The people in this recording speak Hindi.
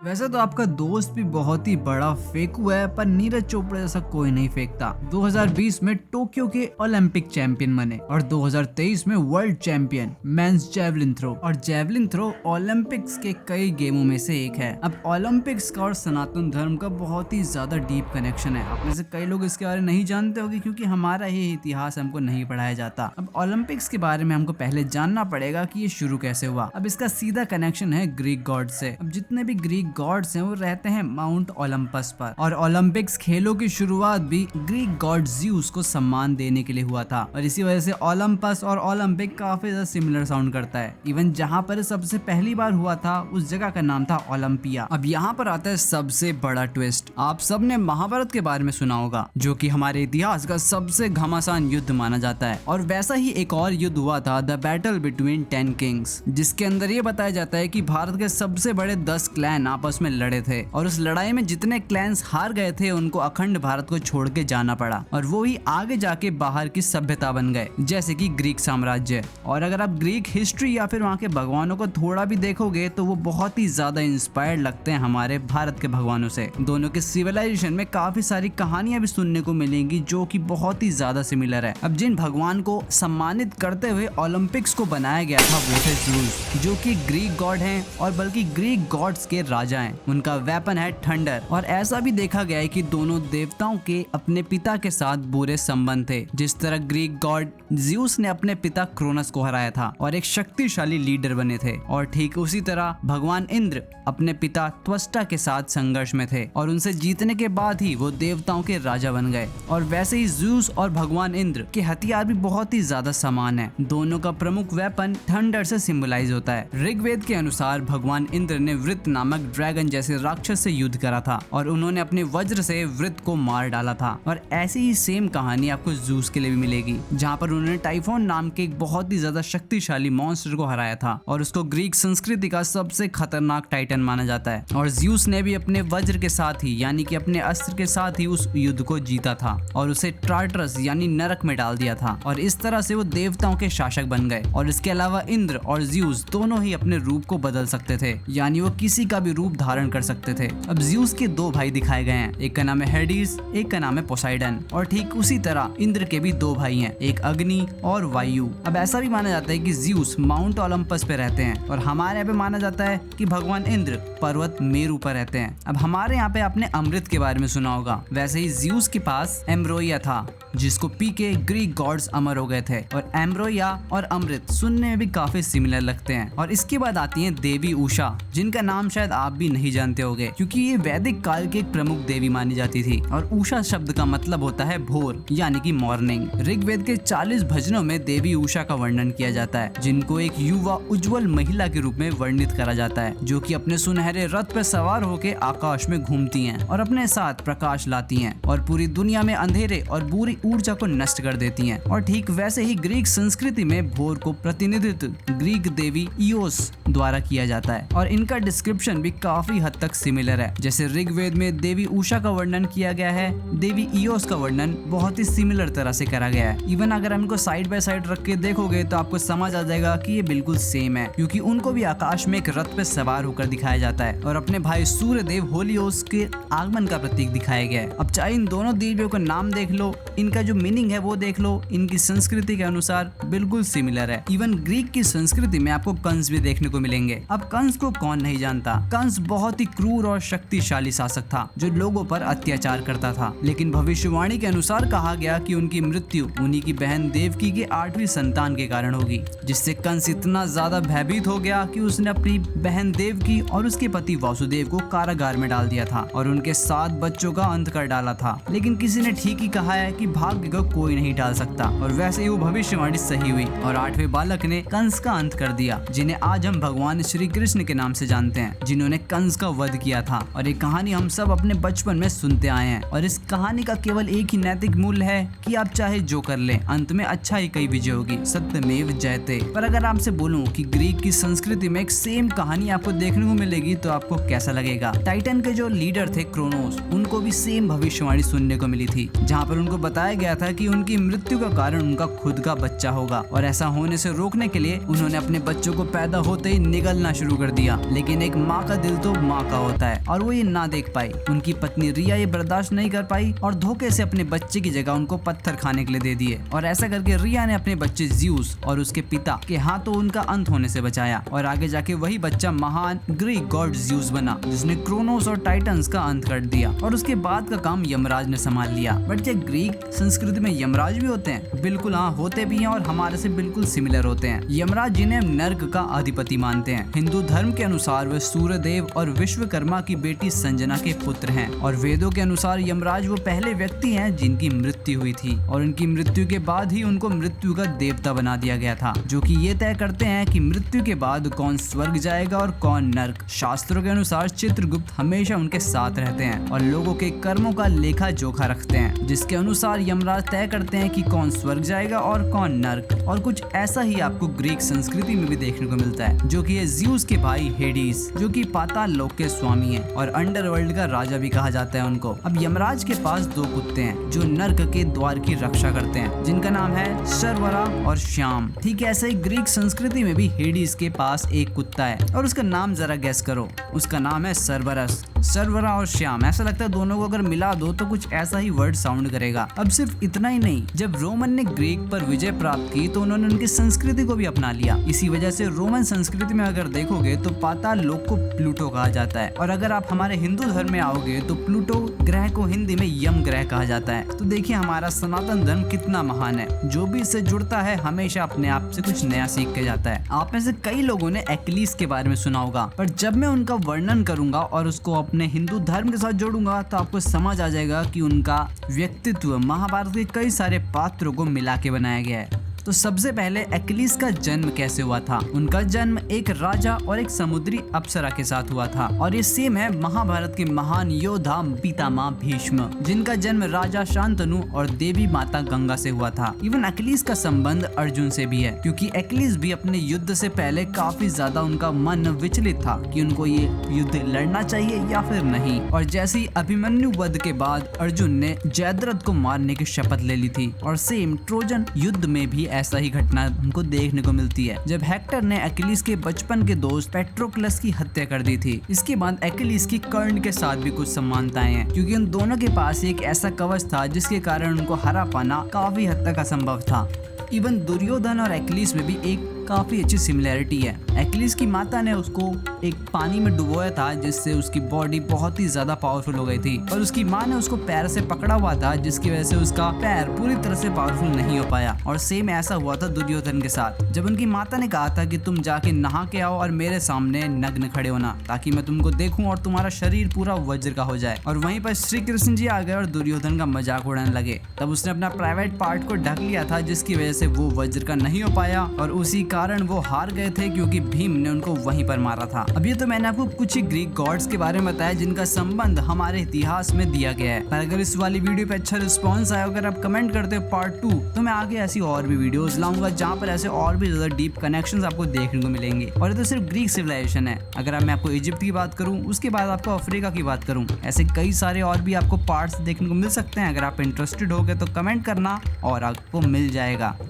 वैसे तो आपका दोस्त भी बहुत ही बड़ा फेंकू है, पर नीरज चोपड़ा जैसा कोई नहीं फेंकता। 2020 में टोक्यो के ओलंपिक चैंपियन बने और 2023 में world champion men's javelin throw. और जेवलिन थ्रो ओलंपिक्स के कई गेमों में से एक है। अब ओलंपिक्स का और सनातन धर्म का बहुत ही ज्यादा डीप कनेक्शन है। आप में से कई लोग इसके बारे में नहीं जानते होंगे क्योंकि हमारा ये इतिहास हमको नहीं पढ़ाया जाता। अब ओलंपिक्स के बारे में हमको पहले जानना पड़ेगा कि ये शुरू कैसे हुआ। अब इसका सीधा कनेक्शन है ग्रीक गॉड से। अब जितने भी ग्रीक गॉड्स हैं वो रहते हैं माउंट ओलंपस पर, और ओलंपिक्स खेलों की शुरुआत भी ग्रीक गॉड ज़्यूस को सम्मान देने के लिए हुआ था। और इसी वजह से ओलंपस और ओलंपिक काफी ज्यादा सिमिलर साउंड करता है। इवन जहाँ पर सबसे पहली बार हुआ था उस जगह का नाम था ओलंपिया। अब यहाँ पर आता है सबसे बड़ा ट्विस्ट। आप सबने महाभारत के बारे में सुना होगा, जो कि हमारे इतिहास का सबसे घमासान युद्ध माना जाता है। और वैसा ही एक और युद्ध हुआ था, द बैटल बिटवीन 10 किंग्स, जिसके अंदर ये बताया जाता है कि भारत के सबसे बड़े 10 क्लैन आपस में लड़े थे। और उस लड़ाई में जितने क्लैंस हार गए थे उनको अखंड भारत को छोड़ के जाना पड़ा, और वो ही आगे जाके बाहर की सभ्यता बन गए, जैसे कि ग्रीक साम्राज्य। और अगर आप ग्रीक हिस्ट्री या फिर वहाँ के भगवानों को थोड़ा भी देखोगे तो वो बहुत ही ज्यादा इंस्पायर्ड लगते हैं हमारे भारत के भगवानों से। दोनों के सिविलाइजेशन में काफी सारी कहानियां भी सुनने को मिलेंगी जो कि बहुत ही ज्यादा सिमिलर है। अब जिन भगवान को सम्मानित करते हुए ओलंपिक्स को बनाया गया था वो थे ज़्यूस, जो कि ग्रीक गॉड हैं और बल्कि ग्रीक गॉड्स के राजा हैं। उनका वेपन है थंडर। और ऐसा भी देखा गया है कि दोनों देवताओं के अपने पिता के साथ बुरे संबंध थे। जिस तरह ग्रीक गॉड ज़्यूस ने अपने पिता क्रोनस को हराया था और एक शक्तिशाली लीडर बने थे, और ठीक उसी तरह भगवान इंद्र अपने पिता त्वष्टा के साथ संघर्ष में थे और उनसे जीतने के बाद ही वो देवताओं के राजा बन गए। और वैसे ही ज़्यूस और भगवान इंद्र के हथियार भी बहुत ही ज्यादा समान है। दोनों का प्रमुख वेपन थंडर से सिंबलाइज होता है। ऋग्वेद के अनुसार भगवान इंद्र ने वृत नामक ड्रैगन जैसे राक्षस से युद्ध करा था और उन्होंने अपने वज्र से वृत को मार डाला था। और ऐसी ही सेम कहानी आपको ज़्यूस के लिए भी मिलेगी, जहाँ पर उन्होंने टाइफोन नाम के एक बहुत ही ज्यादा शक्तिशाली मॉन्स्टर को हराया था और उसको ग्रीक संस्कृति का सबसे खतरनाक टाइटन माना जाता है। और ज़्यूस ने भी अपने वज्र के साथ ही, यानी कि अपने अस्त्र के साथ ही उस युद्ध को जीता था और उसे टार्टरस यानी नरक में डाल दिया था। और इस तरह से वो देवताओं के शासक बन गए। और इसके अलावा इंद्र और ज़्यूस दोनों ही अपने रूप को बदल सकते थे, यानी वो किसी का भी रूप धारण कर सकते थे। अब ज़्यूस के दो भाई दिखाए गए हैं, एक का नाम है हेडिस, एक का नाम है पोसाइडन। और ठीक उसी तरह इंद्र के भी दो भाई हैं, एक अग्नि और वायु। अब ऐसा भी माना जाता है कि ज़्यूस माउंट ओलंपस पे रहते हैं और हमारे यहाँ पे माना जाता है कि भगवान इंद्र पर्वत मेरू पर रहते हैं। अब हमारे यहाँ पे आपने अमृत के बारे में सुना होगा। वैसे ही ज़्यूस के पास एम्ब्रोइया था, जिसको पी के ग्रीक गॉड्स अमर हो गए थे। और एम्ब्रोइया और अमृत सुनने में भी काफी सिमिलर लगते हैं। और इसके बाद आती हैं देवी उषा, जिनका नाम शायद आप भी नहीं जानते होंगे क्योंकि ये वैदिक काल की एक प्रमुख देवी मानी जाती थी। और उषा शब्द का मतलब होता है भोर, यानी कि मॉर्निंग। ऋग्वेद के 40 भजनों में देवी उषा का वर्णन किया जाता है, जिनको एक युवा उज्जवल महिला के रूप में वर्णित करा जाता है, जो कि अपने सुनहरे रथ पर सवार होकर आकाश में घूमती हैं और अपने साथ प्रकाश लाती हैं और पूरी दुनिया में अंधेरे और बुरी ऊर्जा को नष्ट कर देती हैं। और ठीक वैसे ही ग्रीक संस्कृति में भोर को प्रतिनिधित्व ग्रीक देवी इयोस द्वारा किया जाता है और इनका डिस्क्रिप्शन भी काफी हद तक सिमिलर है। जैसे ऋग्वेद में देवी उषा का वर्णन किया गया है, देवी इयोस का वर्णन बहुत ही सिमिलर तरह से करा गया है। इवन अगर हम इनको साइड बाय साइड रख के देखोगे तो आपको समझ आ जाएगा कि ये बिल्कुल सेम है, क्योंकि उनको भी आकाश में एक रथ पे सवार होकर दिखाया जाता है और अपने भाई सूर्य देव होलियोस के आगमन का प्रतीक दिखाया गया है। अब चाहे इन दोनों देवियों का नाम देख लो, इनका जो मीनिंग है वो देख लो, इनकी संस्कृति के अनुसार बिल्कुल सिमिलर है। इवन ग्रीक की संस्कृति में आपको कंस भी देखने को मिलेंगे। अब कंस को कौन नहीं जानता। कंस बहुत ही क्रूर और शक्तिशाली शासक था जो लोगों पर अत्याचार करता था, लेकिन भविष्यवाणी के अनुसार कहा गया कि उनकी मृत्यु उन्हीं की बहन देवकी के 8वीं संतान के कारण होगी, जिससे कंस इतना ज्यादा भयभीत हो गया कि उसने अपनी बहन देवकी और उसके पति वासुदेव को कारागार में डाल दिया था और उनके 7 बच्चों का अंत कर डाला था। लेकिन किसी ने ठीक ही कहा है कि भाग्य को कोई नहीं डाल सकता, और वैसे ही वो भविष्यवाणी सही हुई और 8वें बालक ने कंस का अंत कर दिया, जिन्हें आज हम भगवान श्री कृष्ण के नाम से जानते हैं, जिन्होंने कंस का वध किया था। और ये कहानी हम सब अपने बचपन में सुनते आए हैं और इस कहानी का केवल एक ही नैतिक मूल्य है कि आप चाहे जो कर ले, अंत में अच्छा ही कई विजय होगी, सत्यमेव जयते। पर अगर आपसे बोलूं कि ग्रीक की संस्कृति में एक सेम कहानी आपको देखने को मिलेगी तो आपको कैसा लगेगा। टाइटन के जो लीडर थे क्रोनोस, उनको भी सेम भविष्यवाणी सुनने को मिली थी, जहाँ पर उनको बताया गया था कि उनकी मृत्यु का कारण उनका खुद का बच्चा होगा और ऐसा होने से रोकने के लिए उन्होंने अपने बच्चों को पैदा होते ही निगलना शुरू कर दिया। लेकिन एक माँ का दिल दिल तो माँ का होता है और वो ये ना देख पाई। उनकी पत्नी रिया ये बर्दाश्त नहीं कर पाई और धोखे से अपने बच्चे की जगह उनको पत्थर खाने के लिए दे दिए और ऐसा करके रिया ने अपने बच्चे ज़्यूस और उसके पिता के हाथों उनका अंत होने से बचाया और आगे जाके वही बच्चा महान ग्रीक गॉड ज़्यूस बना जिसने क्रोनोस और टाइटन्स का अंत कर दिया और उसके बाद का काम यमराज ने संभाल लिया। बट क्या ग्रीक संस्कृति में यमराज भी होते हैं? बिल्कुल हाँ, होते भी हैं और हमारे से बिल्कुल सिमिलर होते हैं। यमराज जिन्हें नर्क का अधिपति मानते हैं। हिंदू धर्म के अनुसार वे सूर्यदेव और विश्वकर्मा की बेटी संजना के पुत्र हैं और वेदों के अनुसार यमराज वो पहले व्यक्ति हैं जिनकी मृत्यु हुई थी और उनकी मृत्यु के बाद ही उनको मृत्यु का देवता बना दिया गया था, जो कि ये तय करते हैं कि मृत्यु के बाद कौन स्वर्ग जाएगा और कौन नर्क। शास्त्रों के अनुसार चित्रगुप्त हमेशा उनके साथ रहते हैं और लोगों के कर्मों का लेखा जोखा रखते हैं, जिसके अनुसार यमराज तय करते हैं कि कौन स्वर्ग जाएगा और कौन नर्क। और कुछ ऐसा ही आपको ग्रीक संस्कृति में भी देखने को मिलता है, जो कि ज़्यूस के भाई हेडिस, जो कि पाताल लोक के स्वामी हैं और अंडरवर्ल्ड का राजा भी कहा जाता है उनको। अब यमराज के पास दो कुत्ते हैं जो नर्क के द्वार की रक्षा करते हैं, जिनका नाम है सर्वरा और श्याम। ठीक है, ऐसे ही ग्रीक संस्कृति में भी हेडिस के पास एक कुत्ता है और उसका नाम जरा गेस करो। उसका नाम है सर्वरस। सर्वरा और श्याम, ऐसा लगता है दोनों को अगर मिला दो तो कुछ ऐसा ही वर्ड साउंड करेगा। अब सिर्फ इतना ही नहीं, जब रोमन ने ग्रीक पर विजय प्राप्त की तो उन्होंने उनकी संस्कृति को भी अपना लिया। इसी वजह से रोमन संस्कृति में अगर देखोगे तो पाताल लोक को प्लूटो कहा जाता है और अगर आप हमारे हिंदू धर्म में आओगे तो प्लूटो ग्रह को हिंदी में यम ग्रह कहा जाता है। तो देखिए हमारा सनातन धर्म कितना महान है। जो भी इससे जुड़ता है हमेशा अपने आप से कुछ नया सीख के जाता है। आप में से कई लोगों ने एक्लीस के बारे में सुना होगा, पर जब मैं उनका वर्णन करूंगा और उसको अपने हिंदू धर्म के साथ जोड़ूंगा तो आपको समझ आ जाएगा कि उनका व्यक्तित्व महाभारत के कई सारे पात्रों को मिला के बनाया गया है। तो सबसे पहले एक्लीस का जन्म कैसे हुआ था? उनका जन्म एक राजा और एक समुद्री अप्सरा के साथ हुआ था और ये सेम है महाभारत के महान योद्धा पितामह भीष्म, जिनका जन्म राजा शांतनु और देवी माता गंगा से हुआ था। इवन एक्लीस का संबंध अर्जुन से भी है, क्योंकि एक्लीस भी अपने युद्ध से पहले काफी ज्यादा उनका मन विचलित था कि उनको ये युद्ध लड़ना चाहिए या फिर नहीं। और जैसे ही अभिमन्यु वध के बाद अर्जुन ने जयद्रथ को मारने की शपथ ले ली थी और सेम ट्रोजन युद्ध में भी ऐसा ही घटना हमको देखने को मिलती है, जब हेक्टर ने एक्लीस के बचपन के दोस्त पेट्रोक्लस की हत्या कर दी थी। इसके बाद एक्लीस की कर्ण के साथ भी कुछ समानताएं हैं, क्योंकि उन दोनों के पास एक ऐसा कवच था जिसके कारण उनको हरा पाना काफी हद तक असंभव था। इवन दुर्योधन और एक्लीस में भी एक काफी अच्छी सिमिलैरिटी है। एक्लीस की माता ने उसको एक पानी में डुबोया था जिससे उसकी बॉडी बहुत ही ज्यादा पावरफुल हो गई थी और उसकी माँ ने उसको पैर से पकड़ा हुआ था, जिसकी वजह से उसका पैर पूरी तरह से पावरफुल नहीं हो पाया। और सेम ऐसा हुआ था दुर्योधन के साथ, जब उनकी माता ने कहा था कि तुम जाके नहा के आओ और मेरे सामने नग्न खड़े होना ताकि मैं तुमको देखूं और तुम्हारा शरीर पूरा वज्र का हो जाए। और वहीं पर श्री कृष्ण जी आ गए और दुर्योधन का मजाक उड़ाने लगे। तब उसने अपना प्राइवेट पार्ट को ढक लिया था, जिसकी वजह से वो वज्र का नहीं हो पाया और उसी कारण वो हार गए थे, क्योंकि भीम ने उनको वहीं पर मारा था। अब ये तो मैंने आपको कुछ ही ग्रीक गॉड्स के बारे में बताया जिनका संबंध हमारे इतिहास में दिया गया है। पर अगर इस वाली वीडियो पे अच्छा रिस्पॉन्स आया, अगर आप कमेंट करते हो पार्ट 2, तो मैं आगे ऐसी और भी वीडियोस लाऊंगा जहाँ पर ऐसे और भी ज्यादा डीप कनेक्शंस आपको देखने को मिलेंगे। और ये तो सिर्फ ग्रीक सिविलाइजेशन है। अगर मैं आपको इजिप्ट की बात करूँ, उसके बाद आपको अफ्रीका की बात करूँ, ऐसे कई सारे और भी आपको पार्ट्स देखने को मिल सकते हैं। अगर आप इंटरेस्टेड हो गए तो कमेंट करना और आपको मिल जाएगा।